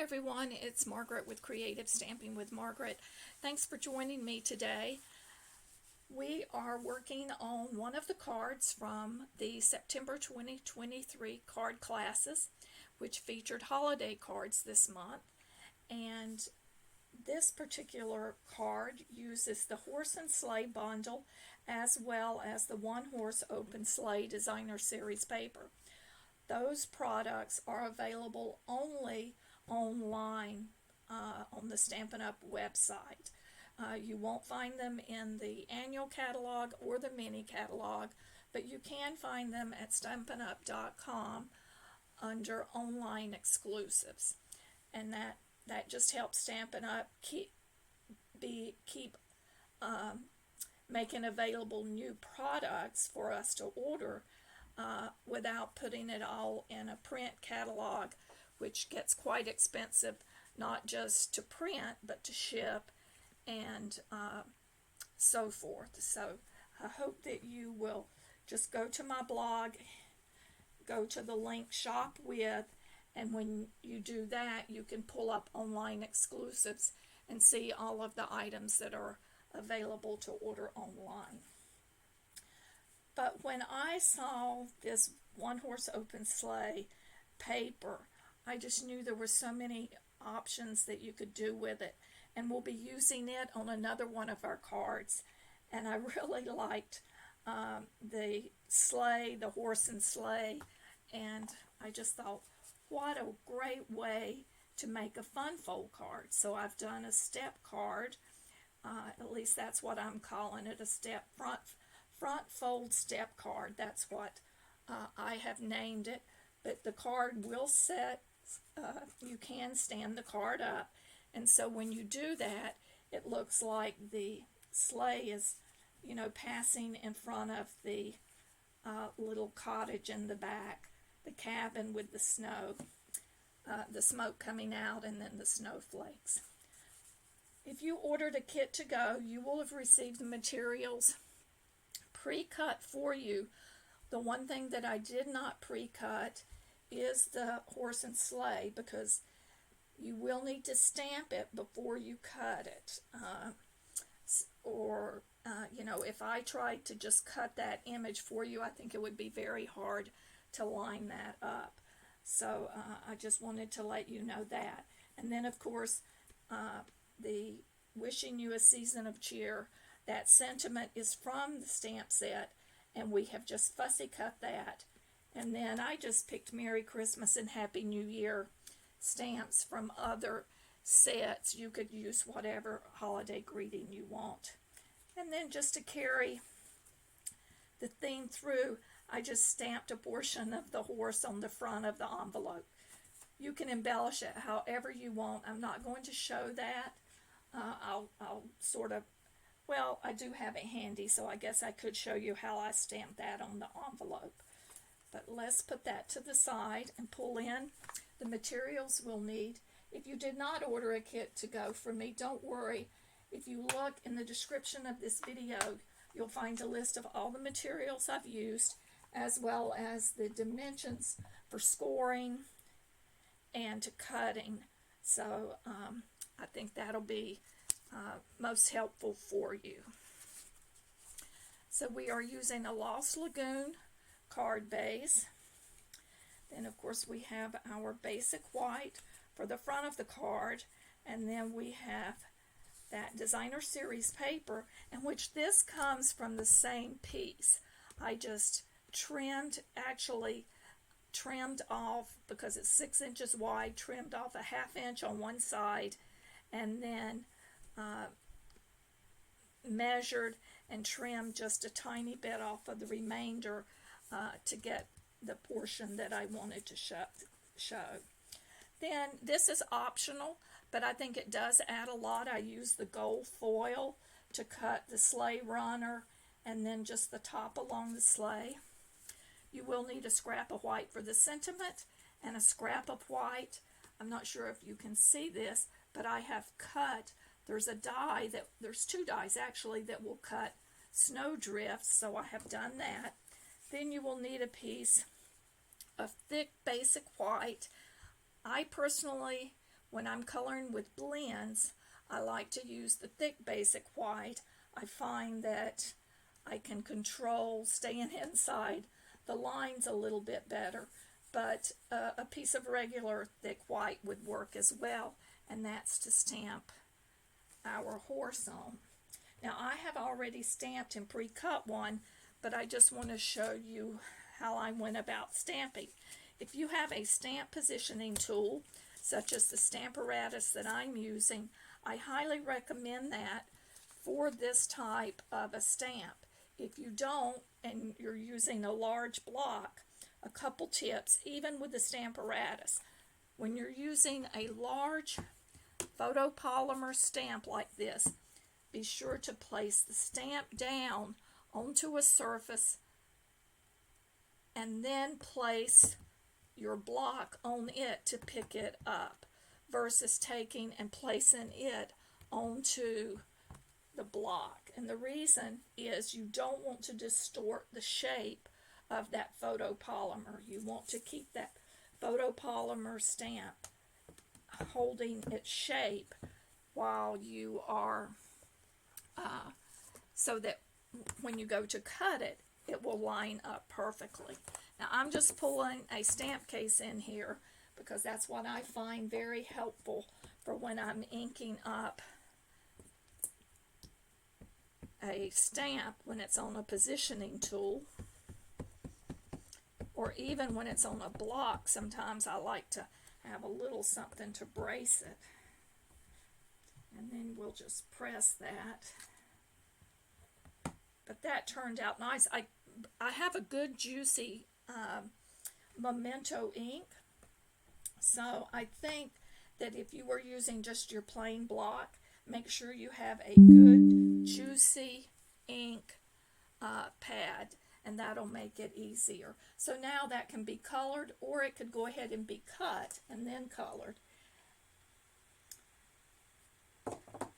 everyone, it's Margaret with Creative Stamping with Margaret. Thanks for joining me today. We are working on one of the cards from the September 2023 card classes, which featured holiday cards this month. And this particular card uses the Horse and Sleigh Bundle as well as the One Horse Open Sleigh Designer Series paper. Those products are available only online on the Stampin' Up website. You won't find them in the annual catalog or the mini catalog, but you can find them at stampinup.com under online exclusives. And that just helps Stampin' Up keep making available new products for us to order without putting it all in a print catalog, which gets quite expensive, not just to print but to ship and so forth. So I hope that you will just go to my blog, go to the link Shop With, and when you do that, you can pull up online exclusives and see all of the items that are available to order online. But when I saw this One Horse Open Sleigh paper, I just knew there were so many options that you could do with it, and we'll be using it on another one of our cards. And I really liked the sleigh, the horse and sleigh, and I just thought, what a great way to make a fun fold card. So I've done a step card, at least that's what I'm calling it, a step front fold step card. That's what I have named it. But the card will set, you can stand the card up, and so when you do that, it looks like the sleigh is, passing in front of the little cottage in the back, the cabin with the snow, the smoke coming out, and then the snowflakes. If you ordered a kit to go, you will have received the materials pre-cut for you. The one thing that I did not pre-cut is the horse and sleigh, because you will need to stamp it before you cut it. If I tried to just cut that image for you, I think it would be very hard to line that up. So I just wanted to let you know that. And then, of course, the Wishing You a Season of Cheer, that sentiment is from the stamp set, and we have just fussy cut that. And then I just picked Merry Christmas and Happy New Year stamps from other sets. You could use whatever holiday greeting you want. And then just to carry the theme through, I just stamped a portion of the horse on the front of the envelope. You can embellish it however you want. I'm not going to show that. I'll sort of, well, I do have it handy, so I guess I could show you how I stamped that on the envelope. But let's put that to the side and pull in the materials we'll need. If you did not order a kit to go from me, don't worry. If you look in the description of this video, you'll find a list of all the materials I've used, as well as the dimensions for scoring and to cutting. So I think that'll be most helpful for you. So we are using a Lost Lagoon card base. Then, of course, we have our Basic White for the front of the card, and then we have that Designer Series paper, in which this comes from the same piece. I just trimmed off, because it's 6 inches wide, trimmed off a 1/2 inch on one side, and then measured and trimmed just a tiny bit off of the remainder to get the portion that I wanted to show. Then this is optional, but I think it does add a lot. I use the gold foil to cut the sleigh runner and then just the top along the sleigh. You will need a scrap of white for the sentiment and a scrap of white. I'm not sure if you can see this, but I have cut, there's two dies actually that will cut snow drifts, so I have done that. Then you will need a piece of thick Basic White. I personally when I'm coloring with blends, I like to use the thick basic white. I find that I can control staying inside the lines a little bit better, but a piece of regular thick white would work as well, and that's to stamp our horse on. Now I have already stamped and pre-cut one, but I just want to show you how I went about stamping. If you have a stamp positioning tool, such as the Stamparatus that I'm using, I highly recommend that for this type of a stamp. If you don't, and you're using a large block, a couple tips, even with the Stamparatus. When you're using a large photopolymer stamp like this, be sure to place the stamp down onto a surface and then place your block on it to pick it up, versus taking and placing it onto the block. And the reason is you don't want to distort the shape of that photopolymer. You want to keep that photopolymer stamp holding its shape while you are, so that when you go to cut it, it will line up perfectly. Now I'm just pulling a stamp case in here because that's what I find very helpful for when I'm inking up a stamp when it's on a positioning tool, or even when it's on a block. Sometimes I like to have a little something to brace it, and then we'll just press that. But that turned out nice. I have a good juicy Memento ink, so I think that if you were using just your plain block, make sure you have a good juicy ink pad, and that'll make it easier. So now that can be colored, or it could go ahead and be cut and then colored.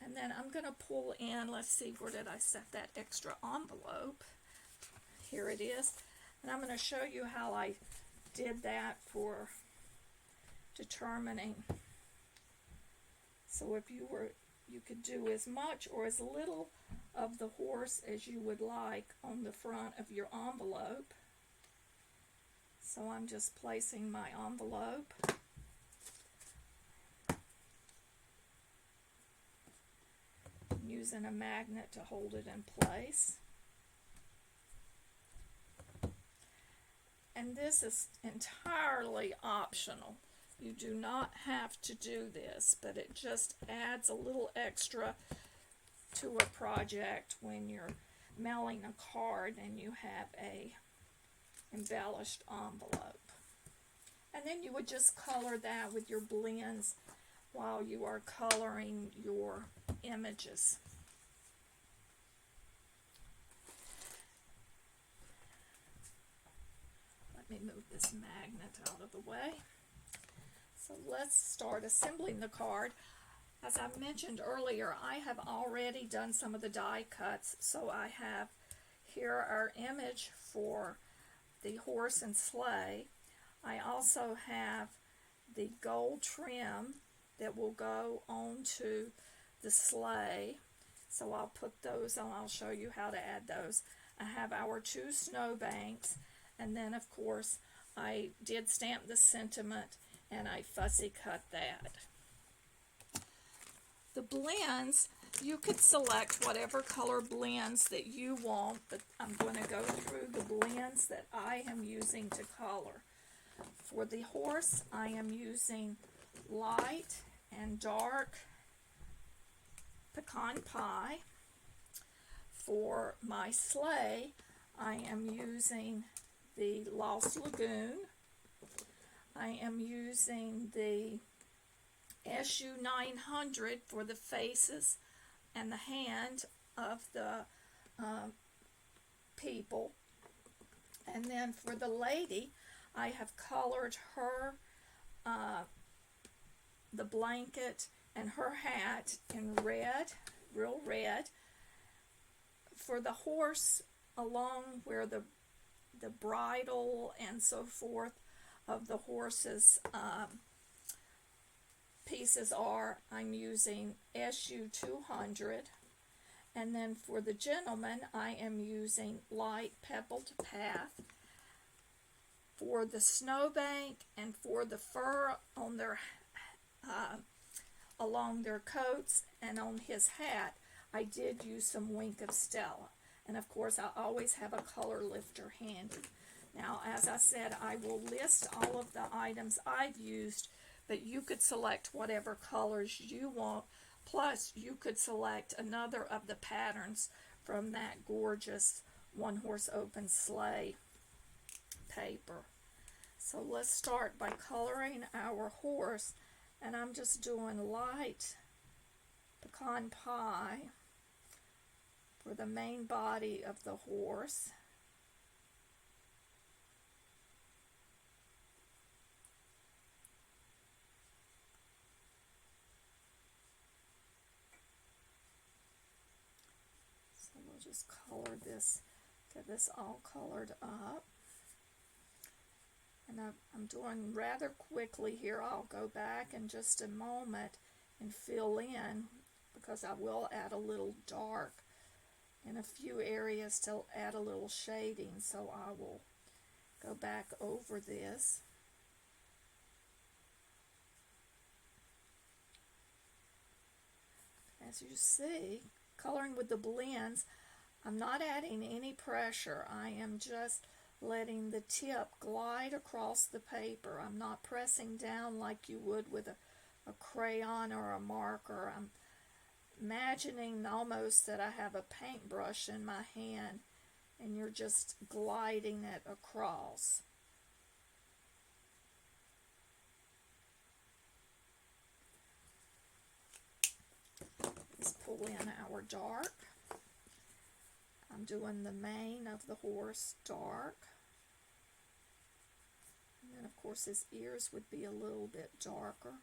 And then I'm going to pull in, let's see, where did I set that extra envelope? Here it is. And I'm going to show you how I did that for determining. So if you could do as much or as little of the horse as you would like on the front of your envelope. So I'm just placing my envelope. Using a magnet to hold it in place. And this is entirely optional. You do not have to do this, but it just adds a little extra to a project when you're mailing a card and you have a embellished envelope. And then you would just color that with your blends while you are coloring your images. Let me move this magnet out of the way. So let's start assembling the card. As I mentioned earlier, I have already done some of the die cuts, so I have here our image for the horse and sleigh. I also have the gold trim that will go onto the sleigh, so I'll put those on. I'll show you how to add those. I have our two snowbanks, and then of course I did stamp the sentiment and I fussy cut that. The blends, you could select whatever color blends that you want, but I'm going to go through the blends that I am using to color. For the horse, I am using light and dark pecan pie. For my sleigh, I am using the Lost Lagoon. I am using the SU 900 for the faces and the hand of the people. And then for the lady, I have colored her, the blanket and her hat in red, real red. For the horse, along where the bridle and so forth of the horse's pieces are, I'm using SU 200, and then for the gentleman I am using light pebbled path. For the snowbank and for the fur on their along their coats and on his hat, I did use some Wink of Stella. And of course, I always have a color lifter handy. Now, as I said, I will list all of the items I've used, but you could select whatever colors you want. Plus, you could select another of the patterns from that gorgeous One Horse Open Sleigh paper. So let's start by coloring our horse, and I'm just doing light pecan pie for the main body of the horse. So we'll just color this, get this all colored up. And I'm doing rather quickly here. I'll go back in just a moment and fill in, because I will add a little dark in a few areas to add a little shading. So I will go back over this. As you see, coloring with the blends, I'm not adding any pressure. I am just letting the tip glide across the paper. I'm not pressing down like you would with a crayon or a marker. I'm imagining almost that I have a paintbrush in my hand and you're just gliding it across. Let's pull in our dark. I'm doing the mane of the horse dark. And then of course his ears would be a little bit darker.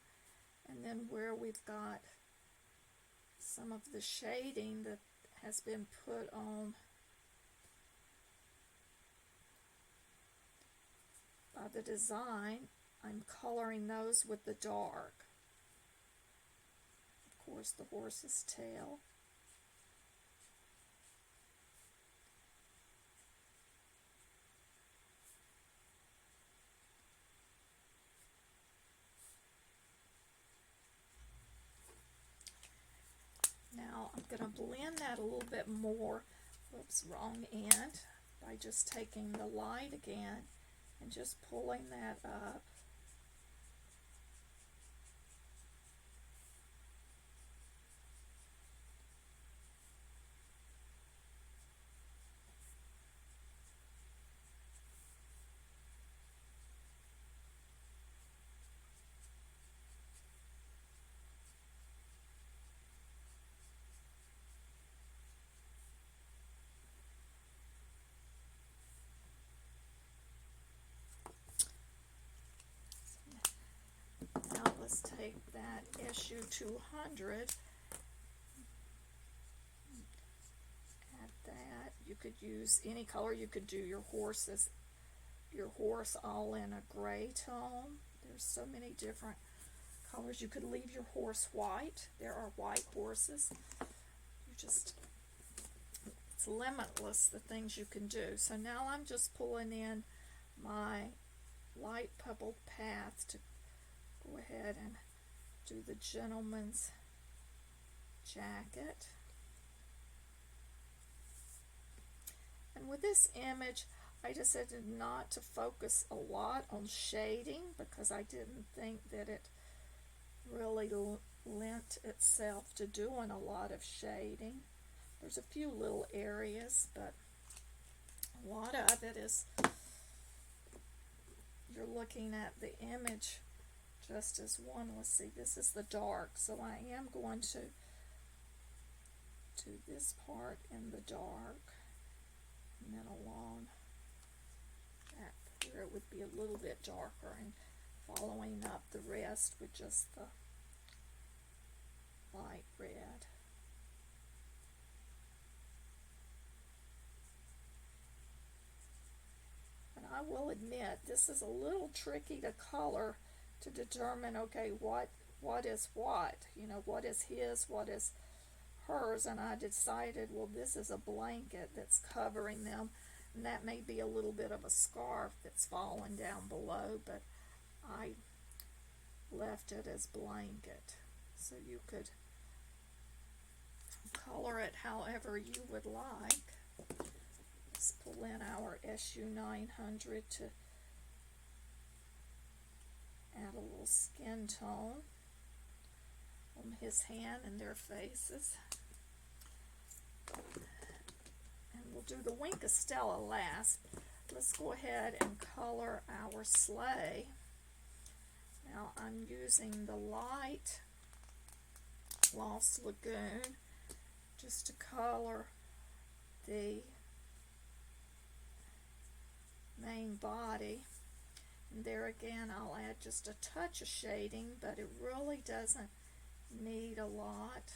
And then where we've got some of the shading that has been put on by the design, I'm coloring those with the dark. Of course, the horse's tail. Now I'm going to blend that a little bit more, whoops, wrong end, by just taking the light again and just pulling that up. Now let's take that SU 200, add that. You could use any color. You could do your horse all in a gray tone. There's so many different colors. You could leave your horse white. There are white horses. It's limitless the things you can do. So now I'm just pulling in my light pebbled path to go ahead and do the gentleman's jacket. And with this image, I decided not to focus a lot on shading because I didn't think that it really lent itself to doing a lot of shading. There's a few little areas, but a lot of it is you're looking at the image just as one. Let's see, this is the dark, so I am going to do this part in the dark, and then along that where it would be a little bit darker, and following up the rest with just the light red. And I will admit, this is a little tricky to color to determine, okay, what what is what, you know, what is his, what is hers, and I decided, well, this is a blanket that's covering them, and that may be a little bit of a scarf that's falling down below, but I left it as blanket, so you could color it however you would like. Let's pull in our SU 900 to add a little skin tone on his hand and their faces. And we'll do the Wink of Stella last. Let's go ahead and color our sleigh. Now I'm using the light Lost Lagoon just to color the main body. And there again, I'll add just a touch of shading, but it really doesn't need a lot.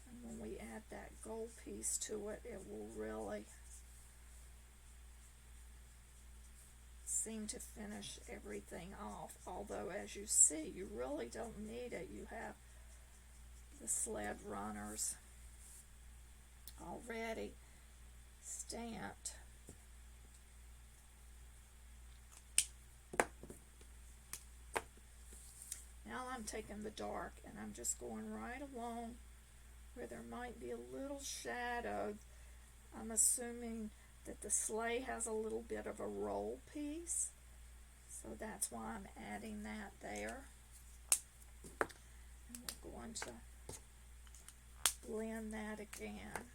And when we add that gold piece to it, it will really seem to finish everything off. Although, as you see, you really don't need it. You have the sled runners already stamped. Now I'm taking the dark and I'm just going right along where there might be a little shadow. I'm assuming that the sleigh has a little bit of a roll piece, so that's why I'm adding that there. And we're going to blend that again.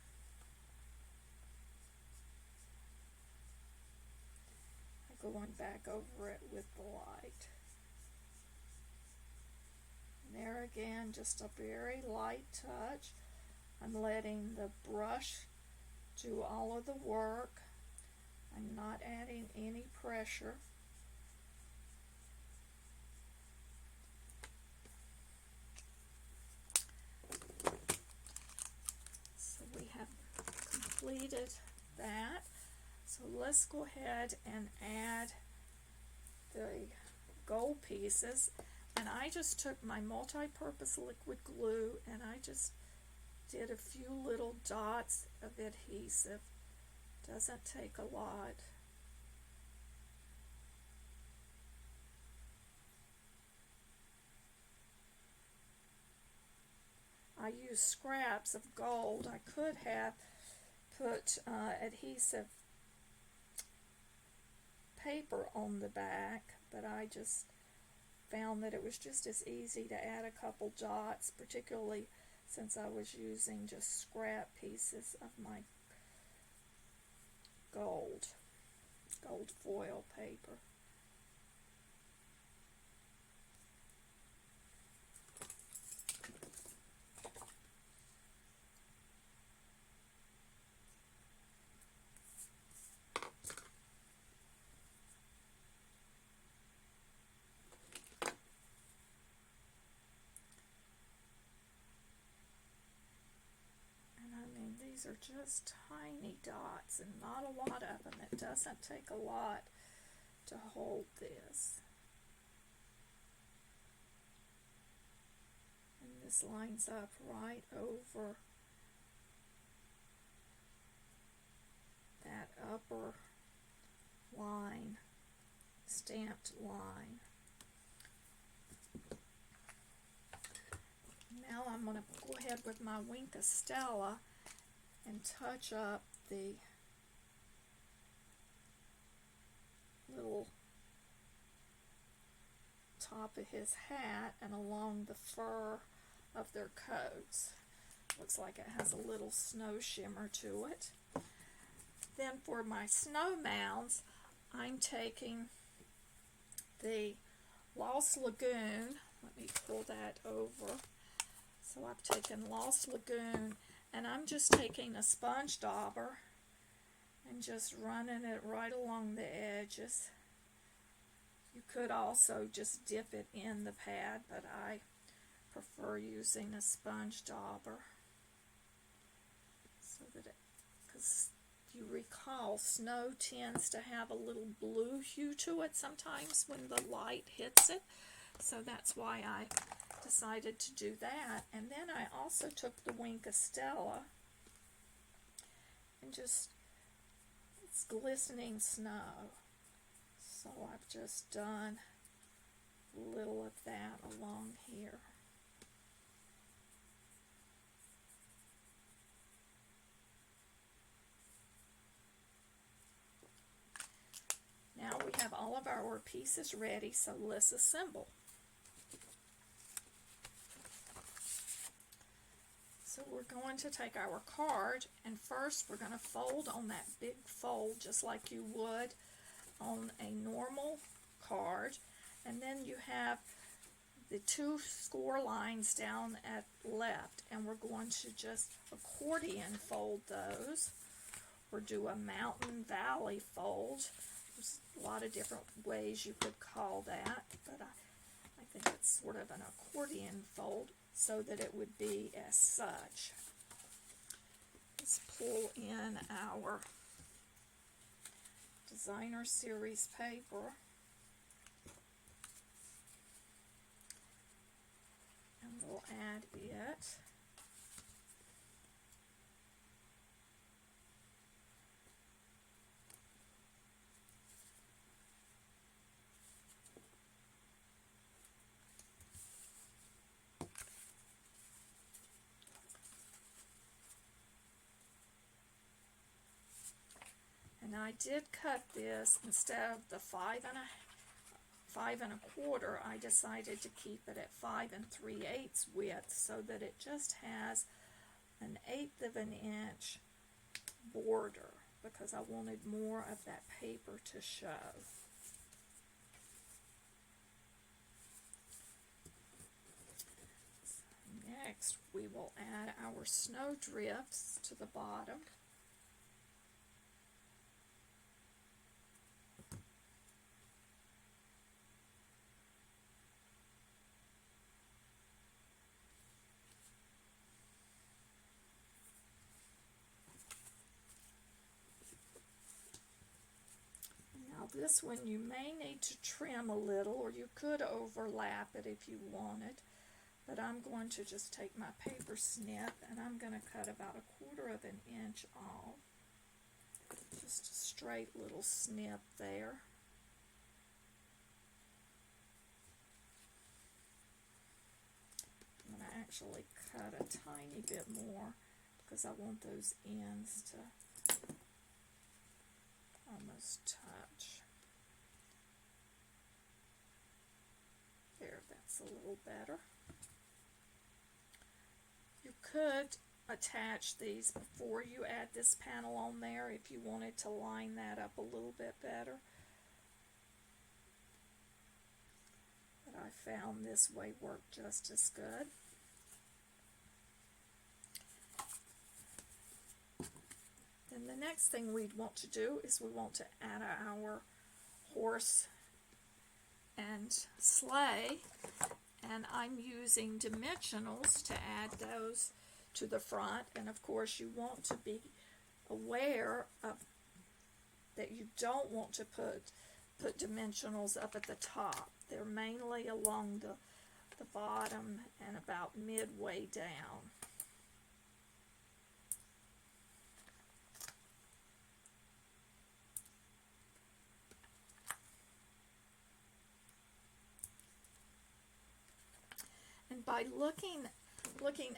I'm going back over it with the light. And there again, just a very light touch. I'm letting the brush do all of the work. I'm not adding any pressure. So we have completed that. So let's go ahead and add the gold pieces. And I just took my multi-purpose liquid glue and I just did a few little dots of adhesive. Doesn't take a lot. I used scraps of gold. I could have put adhesive paper on the back, but I just found that it was just as easy to add a couple dots, particularly since I was using just scrap pieces of my gold foil paper. These are just tiny dots and not a lot of them. It doesn't take a lot to hold this. And this lines up right over that upper line, stamped line. Now I'm going to go ahead with my Wink of Stella and touch up the little top of his hat and along the fur of their coats. Looks like it has a little snow shimmer to it. Then for my snow mounds, I'm taking the Lost Lagoon. Let me pull that over. So I've taken Lost Lagoon, and I'm just taking a sponge dauber and just running it right along the edges. You could also just dip it in the pad, but I prefer using a sponge dauber so that it, because you recall, snow tends to have a little blue hue to it sometimes when the light hits it. So that's why I decided to do that. And then I also took the Wink of Stella and just, it's glistening snow. So I've just done a little of that along here. Now we have all of our pieces ready, so let's assemble. So we're going to take our card, and first we're going to fold on that big fold just like you would on a normal card. And then you have the two score lines down at left, and we're going to just accordion fold those, or do a mountain valley fold. There's a lot of different ways you could call that, but I think it's sort of an accordion fold so that it would be as such. Let's pull in our designer series paper. And we'll add it. And I did cut this, instead of the 5 1/4, I decided to keep it at 5 3/8 width so that it just has an 1/8 of an inch border, because I wanted more of that paper to show. Next, we will add our snow drifts to the bottom. Now this one you may need to trim a little, or you could overlap it if you wanted. But I'm going to just take my paper snip and I'm going to cut about 1/4 of an inch off. Just a straight little snip there. I'm going to actually cut a tiny bit more because I want those ends to almost touch. There, that's a little better. You could attach these before you add this panel on there if you wanted to line that up a little bit better. But I found this way worked just as good. Then the next thing we'd want to do is we want to add our horse and sleigh, and I'm using dimensionals to add those to the front. And of course you want to be aware of that you don't want to put dimensionals up at the top. They're mainly along the bottom and about midway down. And by looking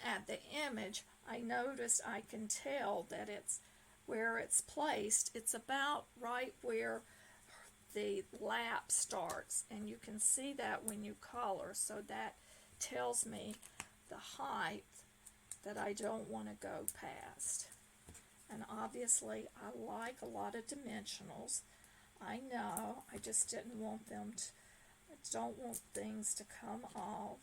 at the image, I noticed I can tell that it's where it's placed. It's about right where the lap starts, and you can see that when you color, so that tells me the height that I don't want to go past. And obviously I like a lot of dimensionals. I know, I just didn't want them to, I don't want things to come off.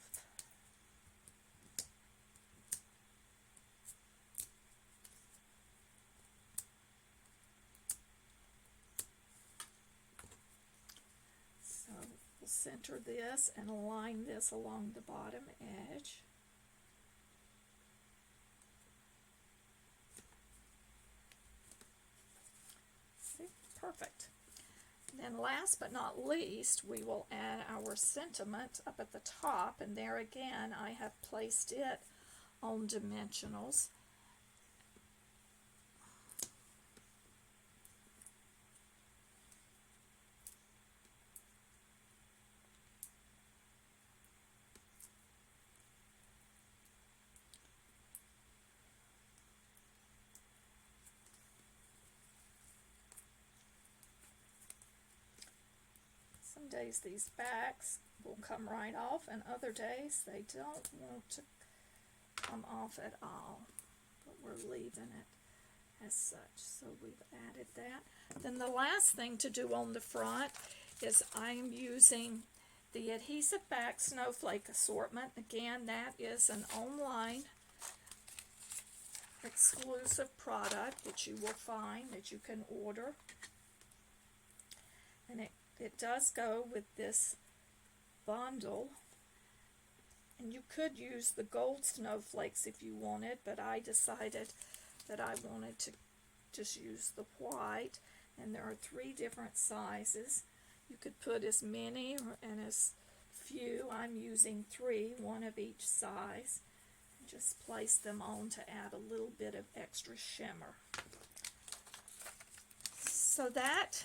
We'll center this and align this along the bottom edge. And last but not least, we will add our sentiment up at the top, and there again I have placed it on dimensionals. Some days these backs will come right off, and other days they don't want to come off at all, but we're leaving it as such. So we've added that. Then the last thing to do on the front is I'm using the adhesive back snowflake assortment. Again, that is an online exclusive product that you will find, that you can order, and it does go with this bundle. And you could use the gold snowflakes if you wanted, but I decided that I wanted to just use the white. And there are 3 different sizes. You could put as many and as few. I'm using 3, 1 of each size. And just place them on to add a little bit of extra shimmer. So that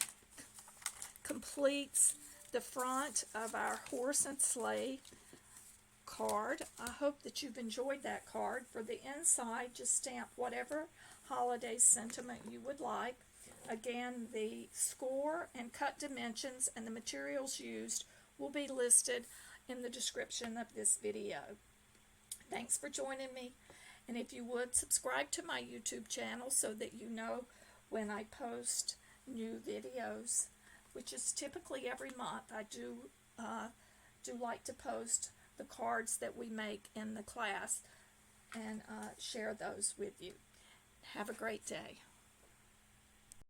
completes the front of our horse and sleigh card. I hope that you've enjoyed that card. For the inside, just stamp whatever holiday sentiment you would like. Again, the score and cut dimensions and the materials used will be listed in the description of this video. Thanks for joining me, and if you would, subscribe to my YouTube channel so that you know when I post new videos, which is typically every month. I do like to post the cards that we make in the class and share those with you. Have a great day.